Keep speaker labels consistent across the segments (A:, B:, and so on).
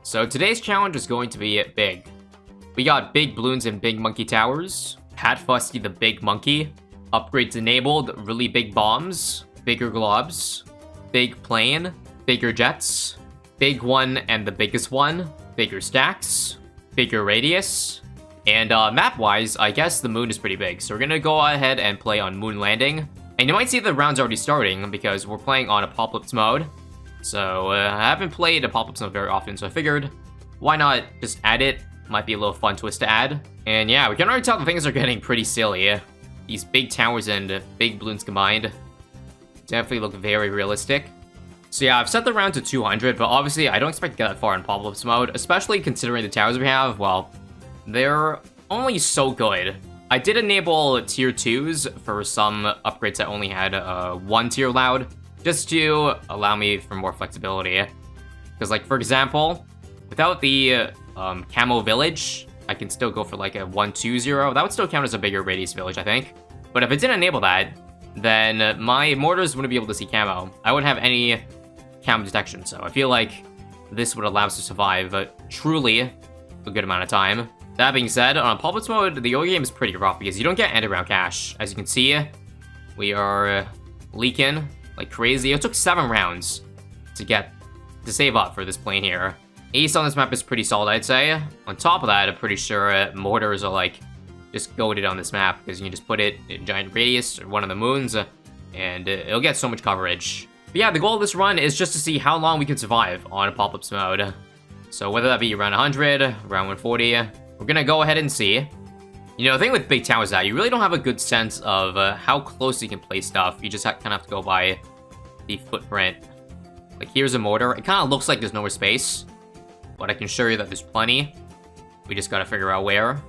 A: So today's challenge is going to be big. We got big balloons and big monkey towers, Pat Fusty the big monkey, upgrades enabled, really big bombs, bigger globs, big plane, bigger jets, big one and the biggest one, bigger stacks, bigger radius, and map-wise, I guess the moon is pretty big, so we're gonna go ahead and play on moon landing. And you might see the round's already starting because we're playing on apopalypse mode. So I haven't played apopalypse mode very often, so I figured why not just add it? Might be a little fun twist to add. And yeah, we can already tell the things are getting pretty silly. These big towers and big balloons combined definitely look very realistic. So yeah, I've set the round to 200, but obviously I don't expect to get that far in apopalypse mode, especially considering the towers we have. Well, they're only so good. I did enable tier 2s for some upgrades that only had one tier allowed, just to allow me for more flexibility. Because, like, for example, without the camo village, I can still go for like a 1-2-0. That would still count as a bigger radius village, I think. But if it didn't enable that, then my mortars wouldn't be able to see camo. I wouldn't have any camo detection, so I feel like this would allow us to survive truly a good amount of time. That being said, on apopalypse mode, the early game is pretty rough because you don't get end-round cash. As you can see, we are leaking like crazy. It took 7 rounds to save up for this plane here. Ace on this map is pretty solid, I'd say. On top of that, I'm pretty sure mortars are like just goated on this map because you can just put it in giant radius or one of the moons and it'll get so much coverage. But yeah, the goal of this run is just to see how long we can survive on apopalypse mode. So whether that be around 100, around 140, we're gonna go ahead and see. You know, the thing with big towers is that you really don't have a good sense of how close you can place stuff. You just kind of have to go by the footprint. Like, here's a mortar. It kind of looks like there's nowhere space, but I can show you that there's plenty. We just gotta figure out where.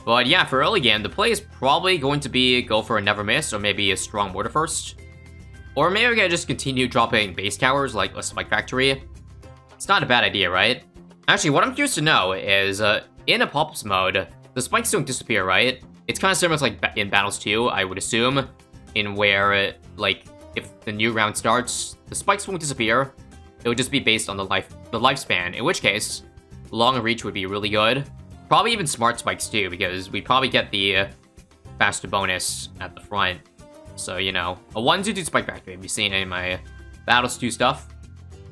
A: But yeah, for early game, the play is probably going to be go for a never miss, or maybe a strong mortar first. Or maybe we're gonna just continue dropping base towers like a spike factory. It's not a bad idea, right? Actually, what I'm curious to know is, in apopalypse mode, the spikes don't disappear, right? It's kind of similar to like in Battles 2, I would assume, in where, like, if the new round starts, the spikes won't disappear. It would just be based on the lifespan, in which case, long reach would be really good. Probably even smart spikes too, because we probably get the faster bonus at the front. So, you know, a 1-2-2 spike factory. Have you seen any of my Battles 2 stuff?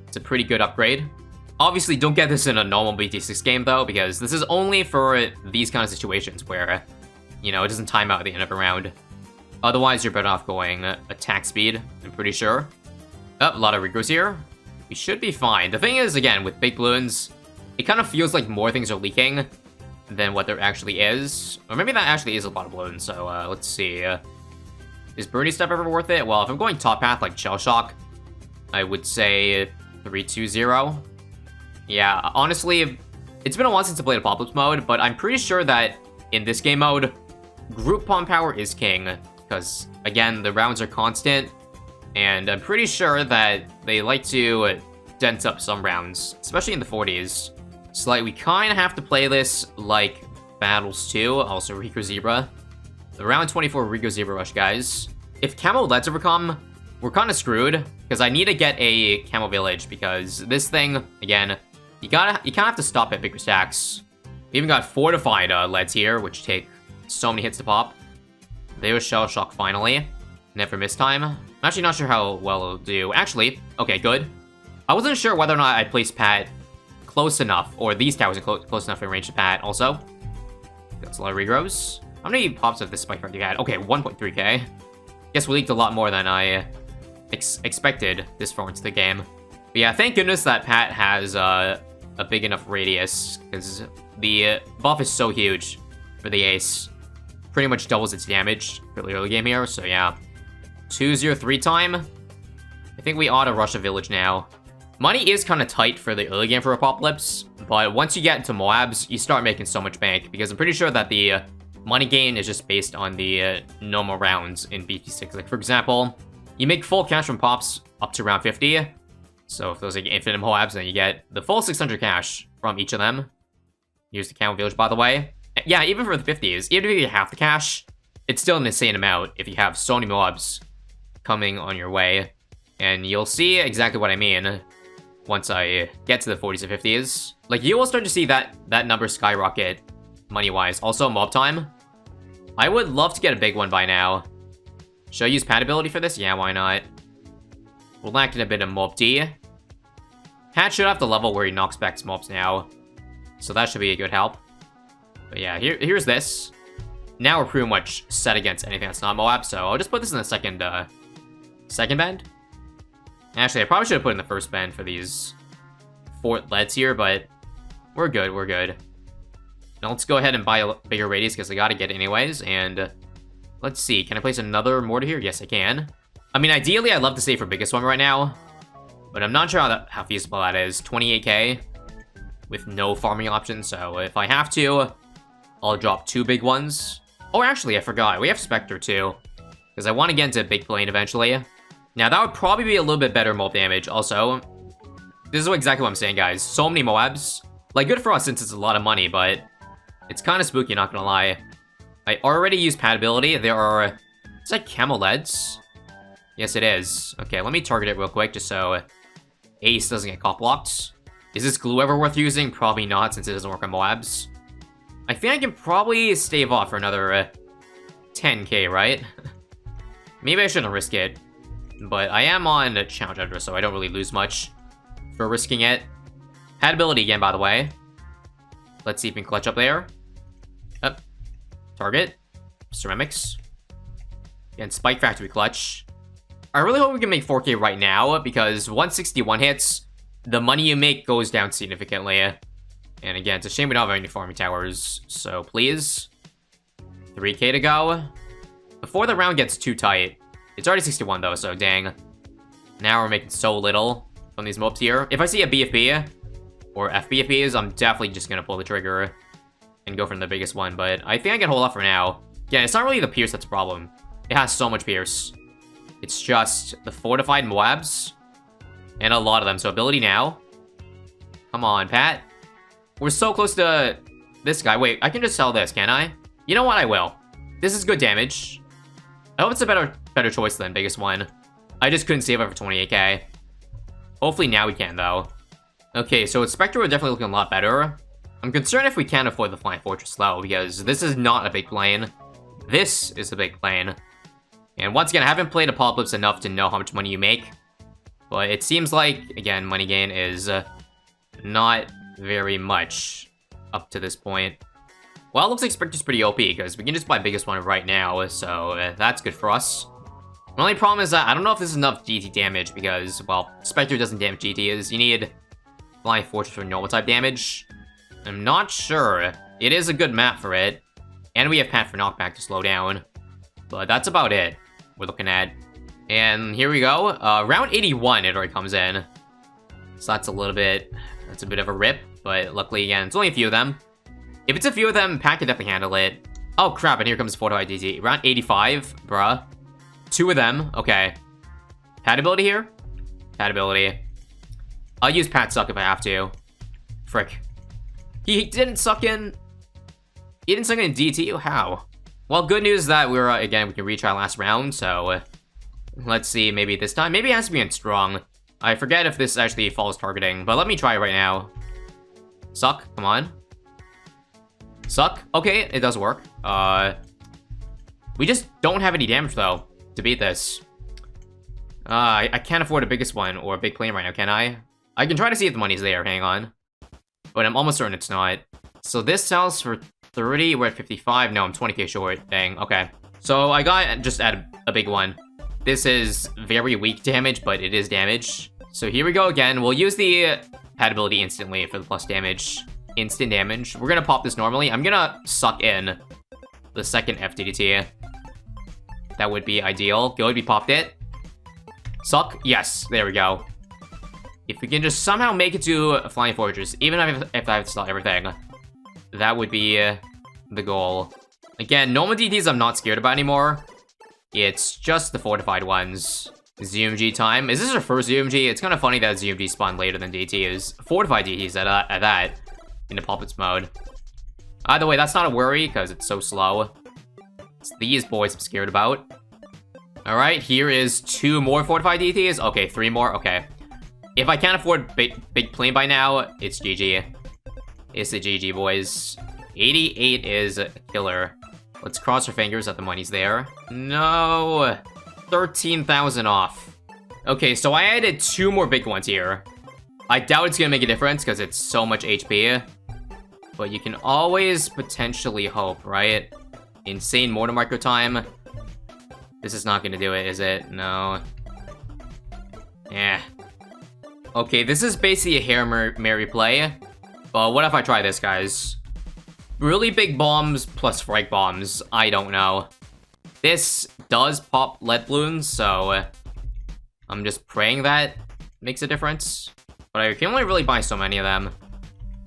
A: It's a pretty good upgrade. Obviously, don't get this in a normal BT6 game, though, because this is only for these kind of situations where, you know, it doesn't time out at the end of a round. Otherwise, you're better off going attack speed, I'm pretty sure. Oh, a lot of regros here. We should be fine. The thing is, again, with big balloons, it kind of feels like more things are leaking than what there actually is. Or maybe that actually is a lot of balloons, so let's see. Is Birdie Step ever worth it? Well, if I'm going top path like Shell Shock, I would say 3-2-0. Yeah, honestly, it's been a while since I played apopalypse mode, but I'm pretty sure that in this game mode, group bomb power is king, because, again, the rounds are constant, and I'm pretty sure that they like to dent up some rounds, especially in the 40s. So, like, we kind of have to play this like Battles 2, also Rico Zebra. The round 24 Rico Zebra Rush, guys. If Camo Leds ever come, we're kind of screwed, because I need to get a Camo Village, because this thing, again, you kind of have to stop at bigger stacks. We even got fortified leads here, which take so many hits to pop. There's Shell Shock finally. Never miss time. I'm actually not sure how well it'll do. Actually, okay, good. I wasn't sure whether or not I'd place Pat close enough, or these towers are close enough in range to Pat also. That's a lot of regros. How many pops have this spike already had? Okay, 1.3k. Guess we leaked a lot more than I expected this far into the game. But yeah, thank goodness that Pat has a big enough radius, because the buff is so huge for the ace. Pretty much doubles its damage for the early game here, so yeah. 2-0-3 time. I think we ought to rush a village now. Money is kind of tight for the early game for Apopalypse, but once you get into Moabs, you start making so much bank, because I'm pretty sure that the money gain is just based on the normal rounds in BT6. Like, for example, you make full cash from pops up to round 50, so if those are infinite Moabs, then you get the full 600 cash from each of them. Here's the Camel Village, by the way. Yeah, even for the 50s, even if you get half the cash, it's still an insane amount if you have so many Moabs coming on your way. And you'll see exactly what I mean once I get to the 40s and 50s. Like, you will start to see that number skyrocket money-wise. Also, mob time. I would love to get a big one by now. Should I use pad ability for this? Yeah, why not? We're lacking a bit of mob D. Pat should have the level where he knocks back his mobs now. So that should be a good help. But yeah, here's this. Now we're pretty much set against anything that's not Moab, so I'll just put this in the second bend. Actually, I probably should have put in the first bend for these fort leads here, but we're good, we're good. Now let's go ahead and buy a bigger radius, because I gotta get it anyways, and let's see, can I place another mortar here? Yes, I can. I mean, ideally, I'd love to save for biggest one right now, but I'm not sure how feasible that is. 28k with no farming options, so if I have to, I'll drop 2 big ones. Oh, actually, I forgot. We have Spectre, too, because I want to get into Big Plane eventually. Now, that would probably be a little bit better mob damage. Also, this is exactly what I'm saying, guys. So many Moabs. Like, good for us since it's a lot of money, but it's kind of spooky, not gonna lie. I already used pad ability. There are... Is that camel leads? Yes, it is. Okay, let me target it real quick just so Ace doesn't get cop blocked. Is this glue ever worth using? Probably not, since it doesn't work on Moabs. I think I can probably stave off for another 10k, right? Maybe I shouldn't risk it. But I am on a challenge under, so I don't really lose much for risking it. Pad ability again, by the way. Let's see if we can clutch up there. Up. Target. Ceramics. And Spike Factory clutch. I really hope we can make 4k right now, because 161 hits, the money you make goes down significantly. And again, it's a shame we don't have any farming towers, so please. 3k to go. Before the round gets too tight. It's already 61 though, so dang. Now we're making so little from these mobs here. If I see a BFB, or FBFBs, I'm definitely just gonna pull the trigger and go for the biggest one, but I think I can hold off for now. Yeah, it's not really the Pierce that's the problem. It has so much Pierce. It's just the fortified Moabs, and a lot of them, so ability now. Come on, Pat. We're so close to this guy. Wait, I can just sell this, can't I? You know what? I will. This is good damage. I hope it's a better choice than biggest one. I just couldn't save it for 28k. Hopefully now we can, though. Okay, so Spectre are definitely looking a lot better. I'm concerned if we can't afford the Flying Fortress, though, because this is not a big plane. This is a big plane. And once again, I haven't played Apocalypse enough to know how much money you make. But it seems like, again, money gain is not very much up to this point. Well, it looks like Spectre's pretty OP, because we can just buy biggest one right now, so that's good for us. The only problem is that I don't know if this is enough GT damage, because, well, Spectre doesn't damage GTs. You need Flying Fortress for normal type damage. I'm not sure. It is a good map for it. And we have Pat for knockback to slow down. But that's about it we're looking at. And here we go. Round 81, it already comes in. So that's a bit of a rip. But luckily, again, it's only a few of them. If it's a few of them, Pat can definitely handle it. Oh, crap, and here comes Fortified DT. Round 85, bruh. 2 of them, okay. Pat ability here? Pat ability. I'll use Pat Suck if I have to. Frick. He didn't suck in... He didn't suck in DT? How? Well, good news that we're, again, we can retry last round, so... let's see, maybe this time. Maybe it has to be in strong. I forget if this actually follows targeting, but let me try it right now. Suck, come on. Suck. Okay, it does work. We just don't have any damage, though, to beat this. I can't afford a biggest one or a big plane right now, can I? I can try to see if the money's there, hang on. But I'm almost certain it's not. So this sells for 30, we're at 55. No, I'm 20k short, dang, okay. So I got just add a big one. This is very weak damage, but it is damage. So here we go again. We'll use the pad ability instantly for the plus damage. Instant damage. We're gonna pop this normally. I'm gonna suck in the second FDDT. That would be ideal. Good, we popped it. Suck. Yes, there we go. If we can just somehow make it to a Flying Fortress, even if I have to sell everything, that would be the goal. Again, normal DTs I'm not scared about anymore. It's just the fortified ones. ZMG time. Is this our first ZMG? It's kind of funny that ZMG spawned later than DT is. Fortified DTs at that. In the puppets mode. Either way, that's not a worry, because it's so slow. It's these boys I'm scared about. Alright, here is 2 more fortified DTs. Okay, 3 more. Okay. If I can't afford big plane by now, it's GG. It's a GG, boys. 88 is a killer. Let's cross our fingers that the money's there. No! 13,000 off. Okay, so I added 2 more big ones here. I doubt it's gonna make a difference because it's so much HP. But you can always potentially hope, right? Insane mortar micro time. This is not gonna do it, is it? No. Yeah. Okay, this is basically a Hail Mary play. But what if I try this, guys? Really big bombs plus frag bombs. I don't know. This does pop lead balloons, so I'm just praying that makes a difference. But I can only really buy so many of them.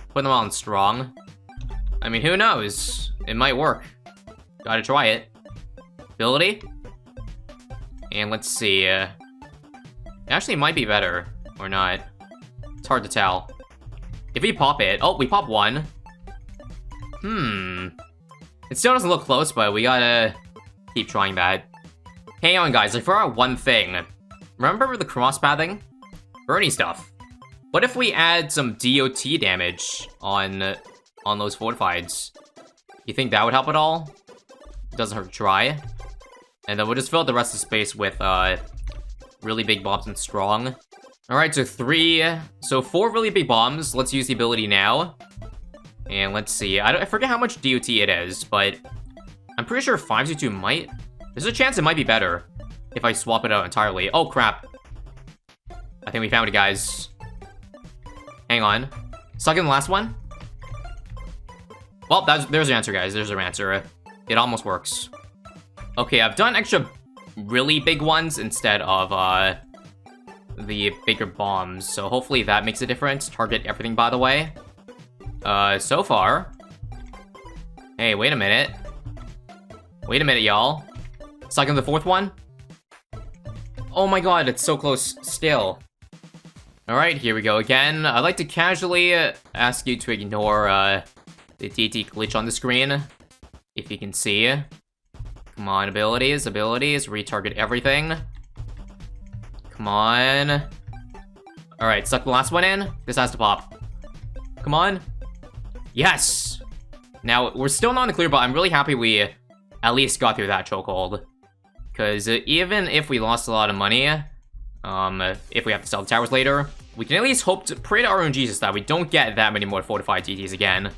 A: Put them on strong. I mean, who knows? It might work. Gotta try it. Ability. And let's see. It actually might be better. Or not. It's hard to tell. If we pop it... Oh, we pop 1. It still doesn't look close, but we gotta keep trying that. Hang on, guys. I forgot one thing. Remember the cross-pathing? Bernie stuff. What if we add some DOT damage on those fortifieds? You think that would help at all? It doesn't hurt to try. And then we'll just fill out the rest of the space with really big bombs and strong. Alright, so 4 really big bombs. Let's use the ability now. And let's see. I forget how much DOT it is, but I'm pretty sure 522 might. There's a chance it might be better if I swap it out entirely. Oh, crap. I think we found it, guys. Hang on. Suck in the last one. Well, there's your answer, guys. There's your answer. It almost works. Okay, I've done extra really big ones instead of the bigger bombs, so hopefully that makes a difference. Target everything, by the way. So far. Hey, wait a minute. Wait a minute, y'all. Suck in the 4th one. Oh my god, it's so close still. Alright, here we go again. I'd like to casually ask you to ignore the TT glitch on the screen. If you can see. Come on, abilities, retarget everything. Come on. Alright, suck the last one in. This has to pop. Come on. Yes! Now, we're still not in the clear, but I'm really happy we at least got through that chokehold. Because even if we lost a lot of money, if we have to sell the towers later, we can at least hope to pray to our own Jesus that we don't get that many more fortified TTs again.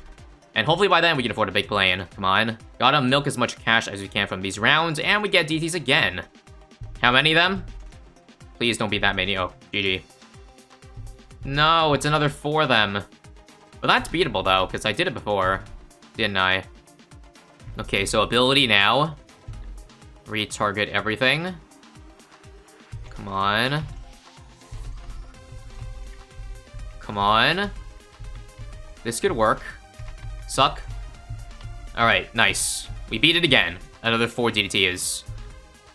A: And hopefully by then we can afford a big plane. Come on. Gotta milk as much cash as we can from these rounds, and we get DTs again. How many of them? Please don't be that many. Oh, GG. No, it's another 4 of them. But that's beatable, though, because I did it before. Didn't I? Okay, so ability now. Retarget everything. Come on. Come on. This could work. Suck. Alright, nice. We beat it again. Another 4 DDTs.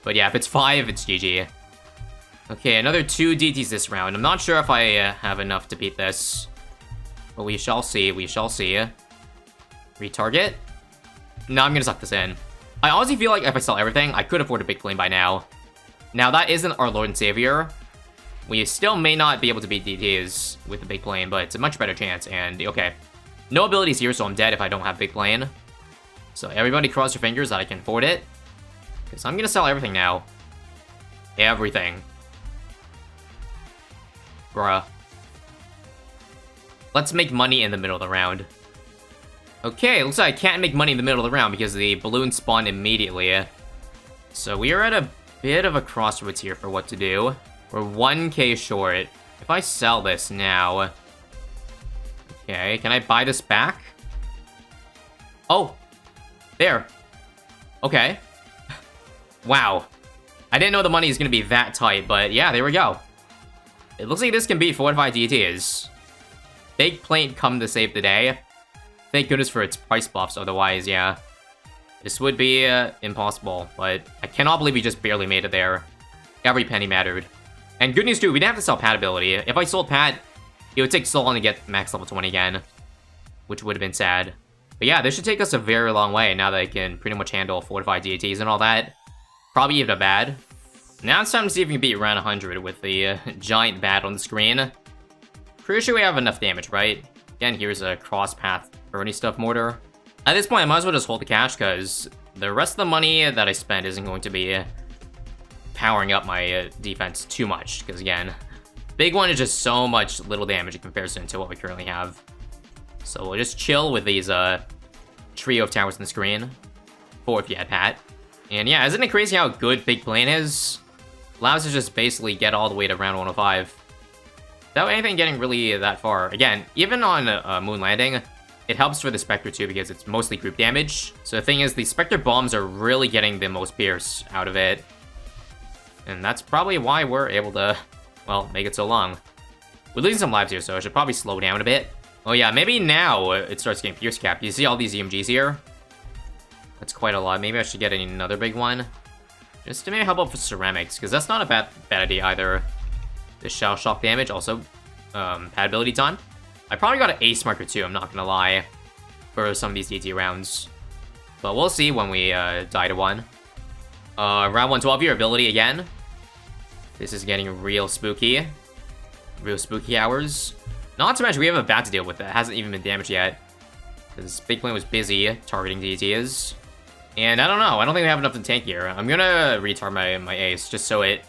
A: But yeah, if it's 5, it's GG. Okay, another 2 DTs this round. I'm not sure if I have enough to beat this. But we shall see, we shall see. Retarget? No, I'm gonna suck this in. I honestly feel like if I sell everything, I could afford a big plane by now. Now, that isn't our Lord and Savior. We still may not be able to beat DTs with a big plane, but it's a much better chance, and okay. No abilities here, so I'm dead if I don't have big plane. So everybody cross your fingers that I can afford it. Because I'm gonna sell everything now. Everything. Bruh. Let's make money in the middle of the round. Okay, looks like I can't make money in the middle of the round because the balloons spawn immediately. So we are at a bit of a crossroads here for what to do. We're 1k short. If I sell this now... Okay, can I buy this back? Oh! There. Okay. Wow. I didn't know the money is going to be that tight, but yeah, there we go. It looks like this can beat fortified DTs. Big plane come to save the day. Thank goodness for its price buffs, otherwise, yeah. This would be impossible, but I cannot believe we just barely made it there. Every penny mattered. And good news too, we didn't have to sell Pat ability. If I sold Pat, it would take so long to get max level 20 again. Which would have been sad. But yeah, this should take us a very long way now that I can pretty much handle fortified DTs and all that. Probably even a bad. Now it's time to see if we can beat around 100 with the giant bat on the screen. Pretty sure we have enough damage, right? Again, here's a cross-path Bernie stuff mortar. At this point, I might as well just hold the cash, because the rest of the money that I spend isn't going to be powering up my defense too much, because again, big one is just so much little damage in comparison to what we currently have. So we'll just chill with these trio of towers on the screen. 4 if you had Pat. And yeah, isn't it crazy how good Big Plane is? Allows us to just basically get all the way to round 105. Without anything getting really that far. Again, even on Moon Landing, it helps for the Spectre too because it's mostly group damage. So the thing is, the Spectre bombs are really getting the most pierce out of it. And that's probably why we're able to, well, make it so long. We're losing some lives here, so I should probably slow down a bit. Oh yeah, maybe now it starts getting pierce cap. You see all these EMGs here? That's quite a lot. Maybe I should get another big one. Just to maybe help out for ceramics, because that's not a bad idea either. The shell shock damage, also pad ability time. I probably got an ace marker too, I'm not gonna lie, for some of these DT rounds. But we'll see when we die to one. Round 112 here, ability again. This is getting real spooky. Real spooky hours. Not to mention, we have a bat to deal with that hasn't even been damaged yet. Because Big Plane was busy targeting DTs. And I don't know, I don't think we have enough to tank here. I'm gonna retard my ace, just so it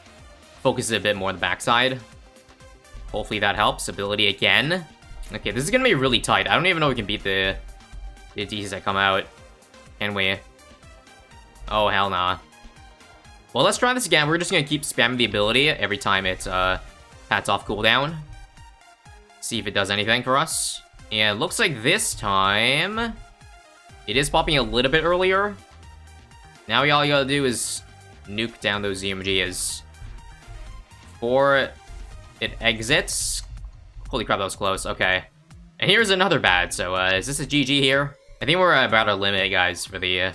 A: focuses a bit more on the backside. Hopefully that helps. Ability again. Okay, this is gonna be really tight. I don't even know if we can beat the DTs that come out. Can we? Oh, hell nah. Well, let's try this again. We're just gonna keep spamming the ability every time it's pats off cooldown. See if it does anything for us. And it looks like this time it is popping a little bit earlier. Now all you gotta do is nuke down those ZMGs. Before it exits. Holy crap, that was close. Okay. And here's another bad. So is this a GG here? I think we're about our limit, guys, for the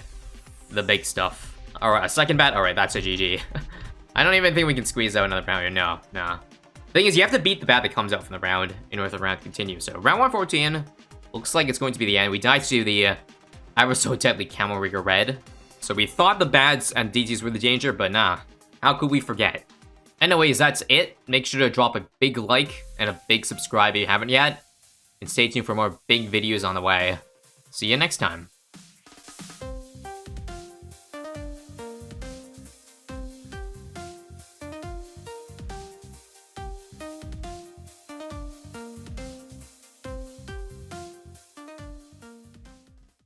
A: big stuff. Alright, a second bat? Alright, that's a GG. I don't even think we can squeeze out another round here. No, nah. Thing is, you have to beat the bat that comes out from the round in order for the round to continue. So round 114 looks like it's going to be the end. We died to the I was so deadly Camel Rigger Red. So we thought the bads and DTs were the danger, but nah. How could we forget? Anyways, that's it. Make sure to drop a big like and a big subscribe if you haven't yet. And stay tuned for more big videos on the way. See you next time.